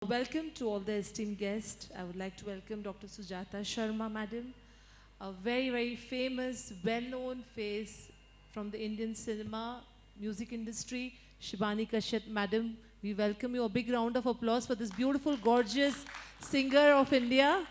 Welcome to all the esteemed guests. I would like to welcome Dr. Sujata Sharma, madam, a very, very famous, well-known face from the Indian cinema, music industry. Shibani Kashyap, madam, we welcome you. A big round of applause for this beautiful, gorgeous singer of India.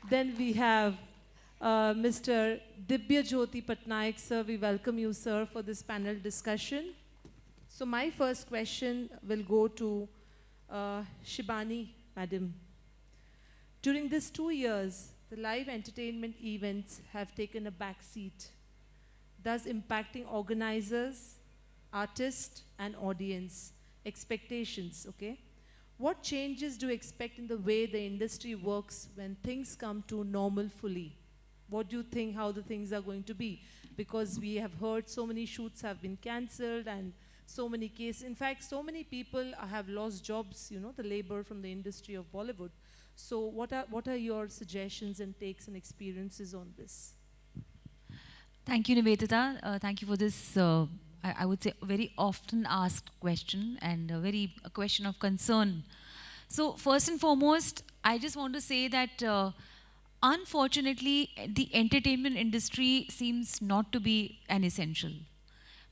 Then we have Mr. Dibya Jyoti Patnaik, sir. We welcome you, sir, for this panel discussion. So my first question will go to Shibani, madam. During these 2 years, the live entertainment events have taken a back seat, thus impacting organizers, artists, and audience expectations, okay? What changes do you expect in the way the industry works when things come to normal fully? What do you think how the things are going to be? Because we have heard so many shoots have been cancelled and so many cases. In fact, so many people have lost jobs, you know, the labor from the industry of Bollywood. So what are your suggestions and takes and experiences on this? Thank you, Nivedita. Thank you for this, I would say, very often asked question and a question of concern. So first and foremost, I just want to say that unfortunately, the entertainment industry seems not to be an essential.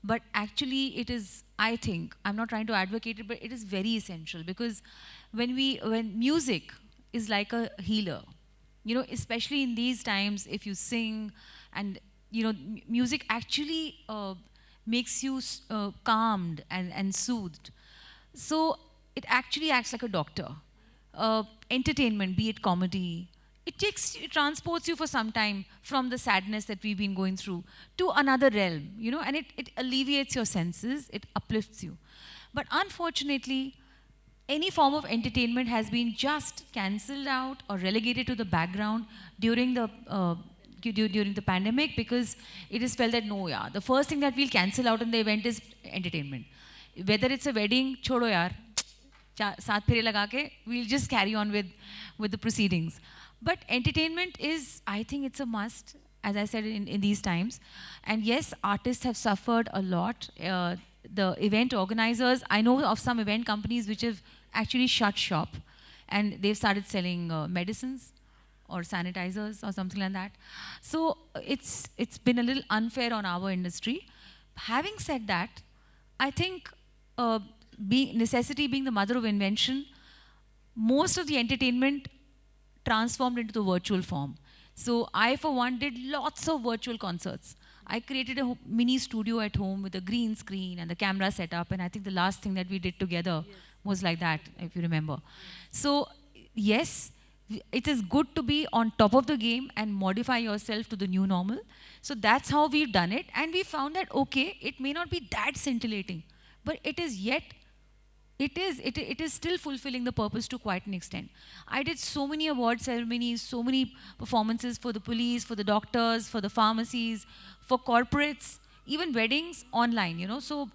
But actually it is, I think, I'm not trying to advocate it, but it is very essential because when music is like a healer, you know, especially in these times, if you sing and, you know, music actually makes you calmed and soothed. So it actually acts like a doctor. Entertainment, be it comedy, it transports you for some time from the sadness that we've been going through to another realm, you know, and it alleviates your senses, it uplifts you. But unfortunately, any form of entertainment has been just cancelled out or relegated to the background during the pandemic because it is felt that no, yeah, the first thing that we'll cancel out in the event is entertainment. Whether it's a wedding, chodo yaar, साथ फेरे लगा के we'll just carry on with the proceedings. But entertainment is, I think it's a must, as I said, in these times. And yes, artists have suffered a lot. The event organizers, I know of some event companies which have actually shut shop and they've started selling medicines or sanitizers or something like that. So it's been a little unfair on our industry. Having said that, I think necessity being the mother of invention, most of the entertainment transformed into the virtual form. So I, for one, did lots of virtual concerts. I created a mini studio at home with a green screen and the camera setup, and I think the last thing that we did together was like that, if you remember. So yes, it is good to be on top of the game and modify yourself to the new normal. So that's how we've done it, and we found that, okay, it may not be that scintillating, but it is yet it is still fulfilling the purpose to quite an extent. I did so many award ceremonies, so many performances for the police, for the doctors, for the pharmacies, for corporates, even weddings online, you know. So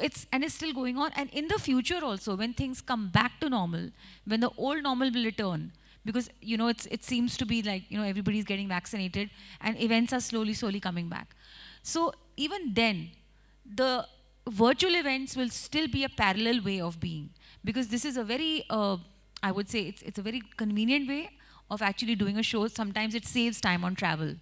it's still going on. And in the future also, when things come back to normal, when the old normal will return, because, you know, it seems to be like, you know, everybody's getting vaccinated and events are slowly coming back. So even then, the virtual events will still be a parallel way of being, because this is a very, I would say, it's a very convenient way of actually doing a show. Sometimes it saves time on travel.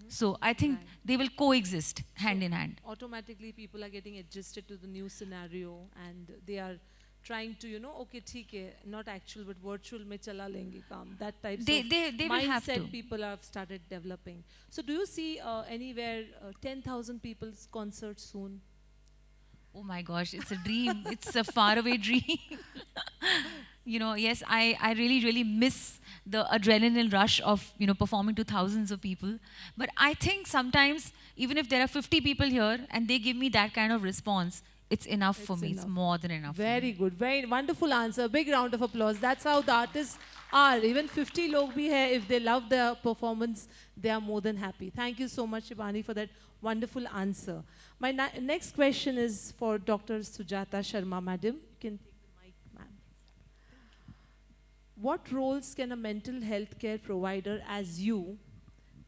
So I think they will coexist hand in hand. Automatically, people are getting adjusted to the new scenario and they are trying to, you know, okay, theek hai, not actual but virtual mein chala lenge kaam. That type of They will have to. mindset people have started developing. So do you see anywhere 10,000 people's concert soon? Oh my gosh, it's a dream. It's a faraway dream. You know, yes, I really miss the adrenaline rush of, you know, performing to thousands of people. But I think sometimes, even if there are 50 people here and they give me that kind of response, it's enough for me. It's more than enough. Very good. Very wonderful answer. Big round of applause. That's how the artists are. Even 50 log bhi hai, if they love the performance, they are more than happy. Thank you so much, Shibani, for that wonderful answer. My next question is for Dr. Sujata Sharma, madam. You can take the mic, ma'am. What roles can a mental health care provider as you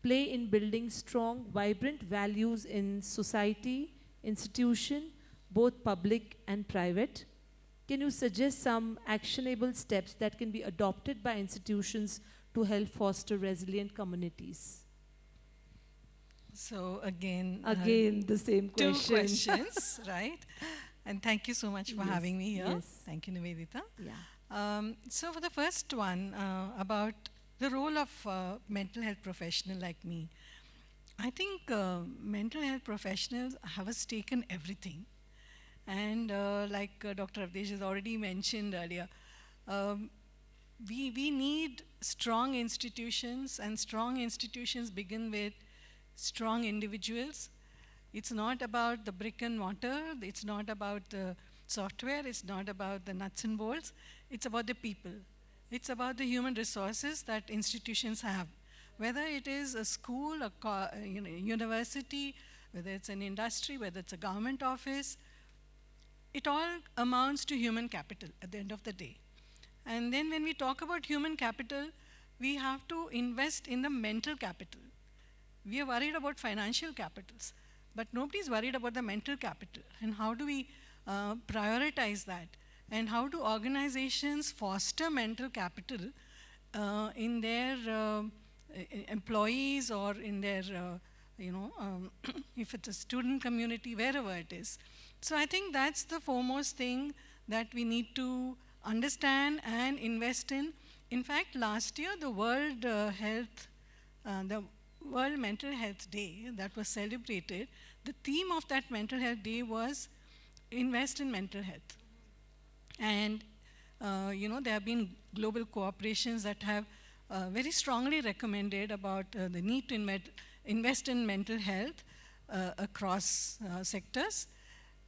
play in building strong, vibrant values in society, institution, both public and private? can you suggest some actionable steps that can be adopted by institutions to help foster resilient communities? So again, Again, the same two question. questions, right? And thank you so much for Yes, having me here. yes. Thank you, Nivedita. Yeah. So for the first one, about the role of mental health professional like me, I think mental health professionals have a stake in everything. And like Dr. Avdesh has already mentioned earlier, um, we need strong institutions, and strong institutions begin with strong individuals. It's not about the brick and mortar, it's not about the software, it's not about the nuts and bolts, it's about the people. It's about the human resources that institutions have. Whether it is a school, a university, whether it's an industry, whether it's a government office, it all amounts to human capital at the end of the day. And then when we talk about human capital, we have to invest in the mental capital. We are worried about financial capitals, but nobody's worried about the mental capital. And how do we prioritize that? And how do organizations foster mental capital in their employees, or in their, if it's a student community, wherever it is. So I think that's the foremost thing that we need to understand and invest in. In fact, last year, the World Mental Health Day that was celebrated, the theme of that Mental Health Day was invest in mental health. And there have been global cooperations that have very strongly recommended about the need to invest in mental health across sectors.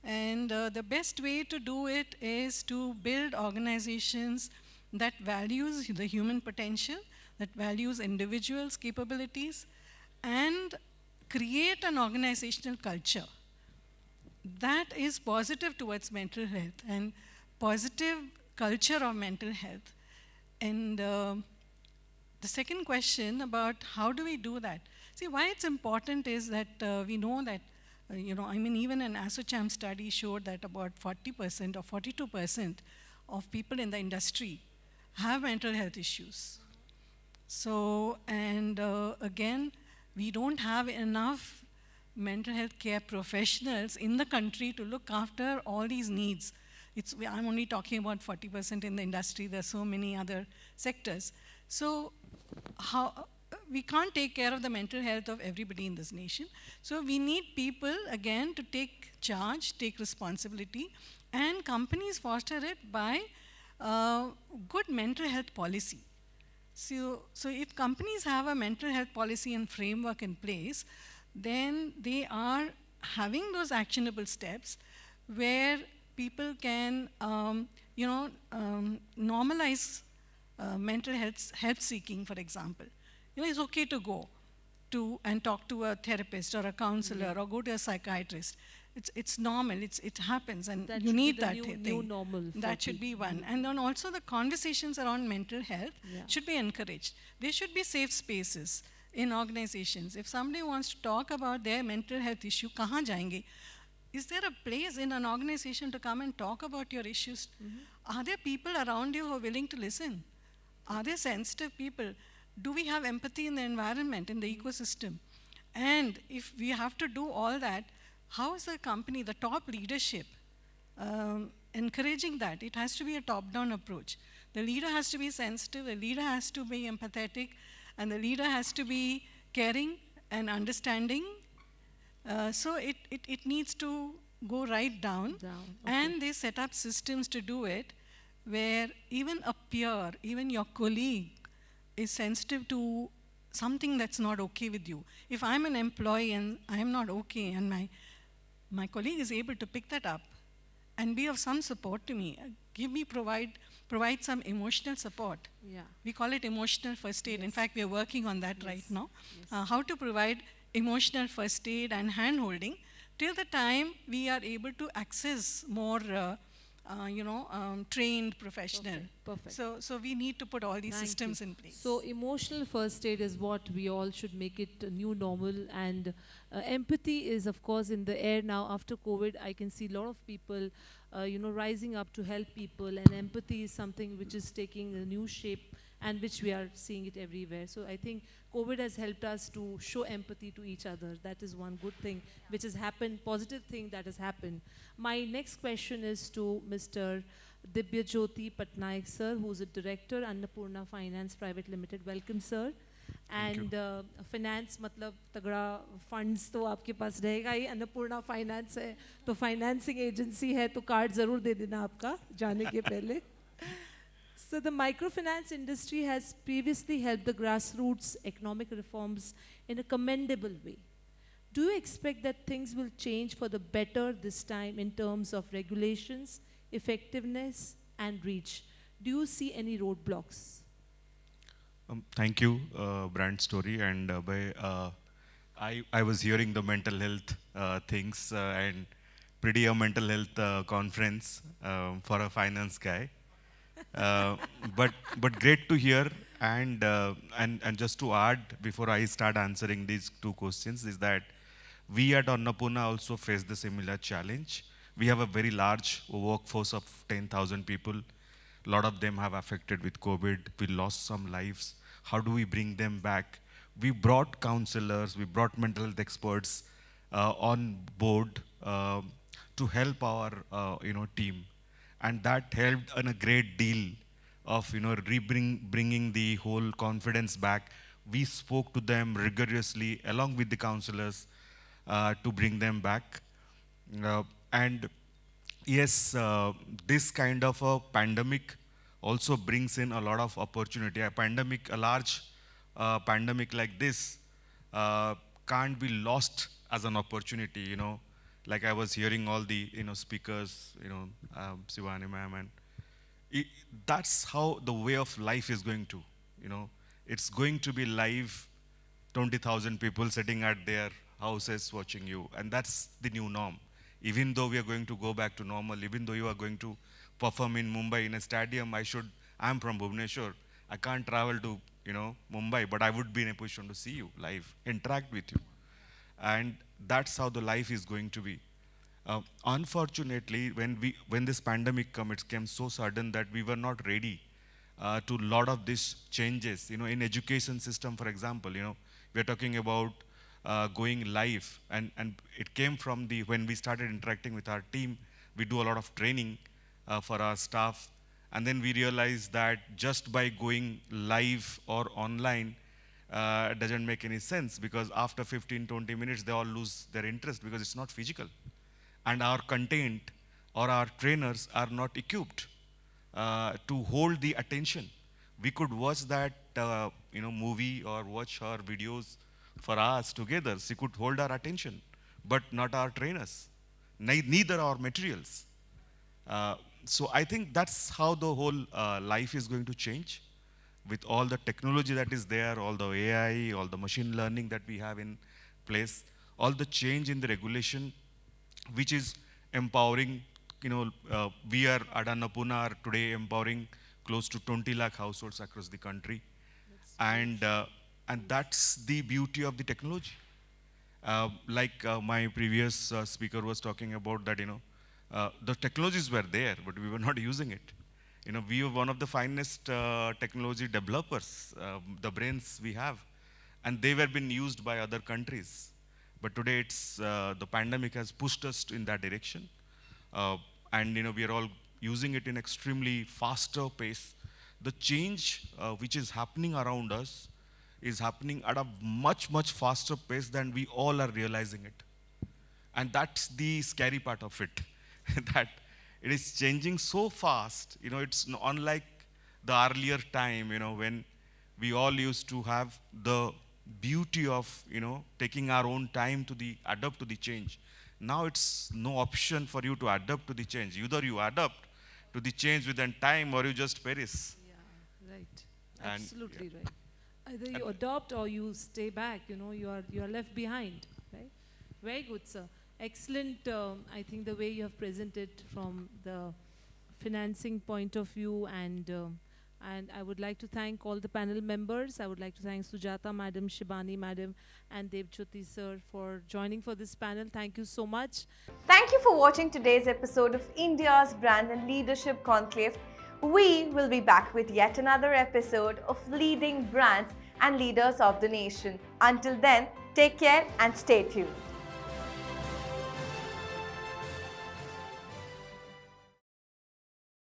And the best way to do it is to build organizations that values the human potential, that values individuals' capabilities, and create an organizational culture that is positive towards mental health and positive culture of mental health. And the second question about how do we do that? See, why it's important is that we know that, even an ASSOCHAM study showed that about 40% or 42% of people in the industry have mental health issues. So, and again, we don't have enough mental health care professionals in the country to look after all these needs. I'm only talking about 40% in the industry. There are so many other sectors. So we can't take care of the mental health of everybody in this nation. So we need people, again, to take charge, take responsibility, and companies foster it by good mental health policy. So if companies have a mental health policy and framework in place, then they are having those actionable steps where people can, normalize mental health help seeking, for example. It's okay to go and talk to a therapist or a counselor, or go to a psychiatrist. It's normal, it happens, and you need that thing. New normal. That should be one. And then also the conversations around mental health should be encouraged. There should be safe spaces in organizations. If somebody wants to talk about their mental health issue, kahan jayenge? Is there a place in an organization to come and talk about your issues? Are there people around you who are willing to listen? Are there sensitive people? Do we have empathy in the environment, in the ecosystem? And if we have to do all that, how is the company, the top leadership, encouraging that? It has to be a top-down approach. The leader has to be sensitive, the leader has to be empathetic, and the leader has to be caring and understanding. So it needs to go right down. Okay. And they set up systems to do it, where even a peer, even your colleague, is sensitive to something that's not okay with you. If I'm an employee and I'm not okay, and my colleague is able to pick that up and be of some support to me, provide some emotional support. Yeah. We call it emotional first aid. Yes. In fact, we are working on that right now. Yes. How to provide emotional first aid and hand-holding till the time we are able to access more trained professional. Perfect. So we need to put all these Thank systems you. in place. So emotional first aid is what we all should make it a new normal, and empathy is of course in the air now. After COVID, I can see a lot of people, rising up to help people, and empathy is something which is taking a new shape and which we are seeing it everywhere. So I think COVID has helped us to show empathy to each other. That is one good thing which has happened, positive thing that has happened. My next question is to Mr. Dibya Jyoti Patnaik sir, who's a director, Annapurna Finance Private Limited. Welcome sir. And finance मतलब तगड़ा funds तो आपके पास रहेगा ही. Annapurna finance है तो financing agency है तो card ज़रूर दे देना आपका जाने के पहले. So the microfinance industry has previously helped the grassroots economic reforms in a commendable way. Do you expect that things will change for the better this time in terms of regulations, effectiveness, and reach? Do you see any roadblocks? Thank you, Brand Story. And I was hearing the mental health things and pretty a mental health conference for a finance guy. Uh, but great to hear. And just to add before I start answering these two questions is that we at Annapurna also face the similar challenge. We have a very large workforce of 10,000 people. A lot of them have affected with COVID. We lost some lives. How do we bring them back? We brought counselors, we brought mental health experts on board to help our team, and that helped in a great deal of bringing the whole confidence back. We spoke to them rigorously along with the counselors to bring them back. And yes, this kind of a pandemic also brings in a lot of opportunity. A large pandemic like this can't be lost as an opportunity, Like I was hearing all the, speakers, Sivani ma'am, and that's how the way of life is going to, It's going to be live, 20,000 people sitting at their houses watching you, and that's the new norm. Even though we are going to go back to normal, even though you are going to perform in Mumbai in a stadium, I'm from Bhubaneswar, I can't travel to, Mumbai, but I would be in a position to see you live, interact with you. And that's how the life is going to be. Unfortunately, when this pandemic came, it came so sudden that we were not ready to a lot of these changes. In education system, for example, we are talking about going live, and it came from when we started interacting with our team, we do a lot of training for our staff, and then we realized that just by going live or online doesn't make any sense, because after 15-20 minutes they all lose their interest because it's not physical, and our content or our trainers are not equipped to hold the attention. We could watch that movie or watch our videos for hours together. She could hold our attention, but not our trainers, neither our materials. So I think that's how the whole life is going to change with all the technology that is there, all the AI, all the machine learning that we have in place, all the change in the regulation, which is empowering, we are at Annapurna are today empowering close to 20 lakh households across the country. And that's the beauty of the technology. Like my previous speaker was talking about that, the technologies were there, but we were not using it. We are one of the finest technology developers, the brains we have, and they were being used by other countries. But today, the pandemic has pushed us in that direction, and we are all using it in extremely faster pace. The change which is happening around us is happening at a much faster pace than we all are realizing it. And that's the scary part of it, that it is changing so fast. It's unlike the earlier time, when we all used to have the beauty of, taking our own time to adapt to the change. Now it's no option for you to adapt to the change. Either you adapt to the change within time or you just perish. Yeah, right. And, Absolutely yeah. right. Either you adopt or you stay back, you are left behind, right? Very good, sir. Excellent, I think the way you have presented from the financing point of view, and I would like to thank all the panel members. I would like to thank Sujata Madam, Shibani Madam, and Devjyoti Sir for joining for this panel. Thank you so much. Thank you for watching today's episode of India's Brand and Leadership Conclave. We will be back with yet another episode of Leading Brands and Leaders of the Nation. Until then, take care and stay tuned.